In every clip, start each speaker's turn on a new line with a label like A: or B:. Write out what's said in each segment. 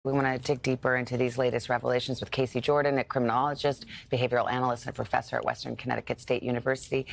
A: We want to dig deeper into these latest revelations with Casey Jordan, a criminologist, behavioral analyst, and professor at Western Connecticut State University.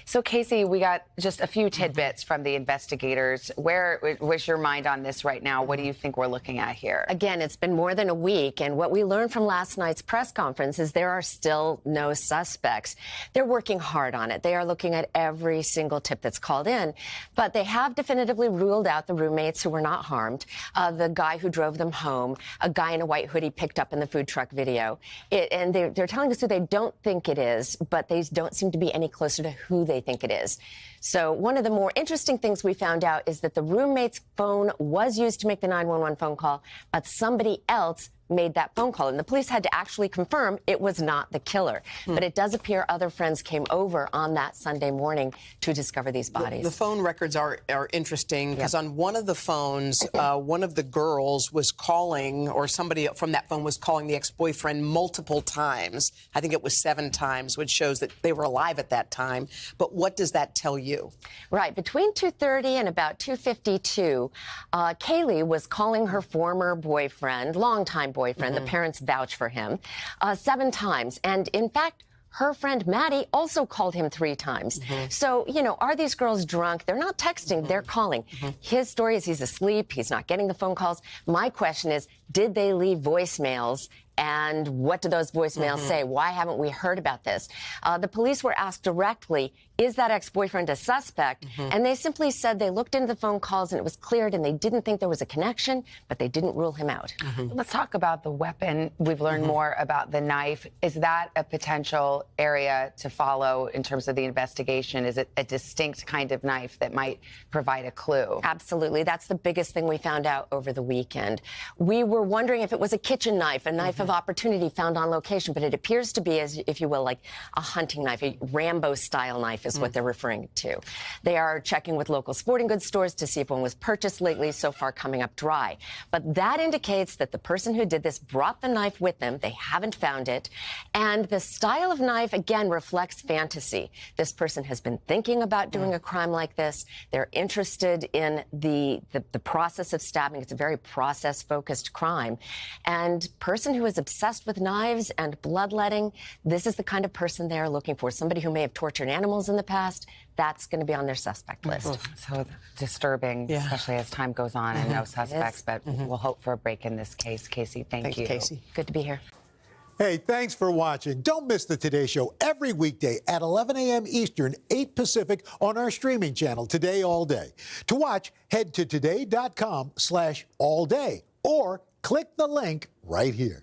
A: So, Casey, we got just a few tidbits from the investigators. Where was your mind on this right now? What do you think we're looking at here?
B: Again, it's been more than a week, and what we learned from last night's press conference is there are still no suspects. They're working hard on it. They are looking at every single tip that's called in, but they have definitively ruled out the roommates who were not harmed, the guy who drove them home, a guy in a white hoodie picked up in the food truck video. And they're telling us who they don't think it is, but they don't seem to be any closer to who they think it is. So one of the more interesting things we found out is that the roommate's phone was used to make the 911 phone call, but somebody else made that phone call. And the police had to actually confirm it was not the killer. But it does appear other friends came over on that Sunday morning to discover these bodies.
C: The phone records are interesting because on one of the phones, one of the girls was calling, or somebody from that phone was calling the ex-boyfriend multiple times. I think it was 7 times, which shows that they were alive at that time. But what does that tell you?
B: Right. Between 2:30 and about 2:52, Kaylee was calling her former boyfriend, longtime boyfriend, the parents vouch for him, 7 times. And in fact, her friend Maddie also called him 3 times. So, you know, are these girls drunk? They're not texting, they're calling. His story is he's asleep, he's not getting the phone calls. My question is, did they leave voicemails? And what do those voicemails say? Why haven't we heard about this? The police were asked directly, is that ex-boyfriend a suspect? And they simply said they looked into the phone calls and it was cleared and they didn't think there was a connection, but they didn't rule him out.
A: Let's talk about the weapon. We've learned more about the knife. Is that a potential area to follow in terms of the investigation? Is it a distinct kind of knife that might provide a clue?
B: Absolutely. That's the biggest thing we found out over the weekend. We were wondering if it was a kitchen knife, a knife of opportunity found on location, but it appears to be, as if you will, like a hunting knife, a Rambo-style knife is what they're referring to. They are checking with local sporting goods stores to see if one was purchased lately, so far coming up dry. But that indicates that the person who did this brought the knife with them. They haven't found it. And the style of knife, again, reflects fantasy. This person has been thinking about doing a crime like this. They're interested in the process of stabbing. It's a very process-focused crime. And person who is obsessed with knives and bloodletting, this is the kind of person they are looking for. Somebody who may have tortured animals in the past, that's going to be on their suspect list.
A: So disturbing, especially as time goes on and no suspects, but we'll hope for a break in this case. Casey, thank you.
C: Casey.
B: Good to be here.
D: Hey, thanks for watching. Don't miss the Today Show every weekday at 11 a.m. Eastern, 8 Pacific on our streaming channel, Today All Day. To watch, head to today.com/allday or click the link right here.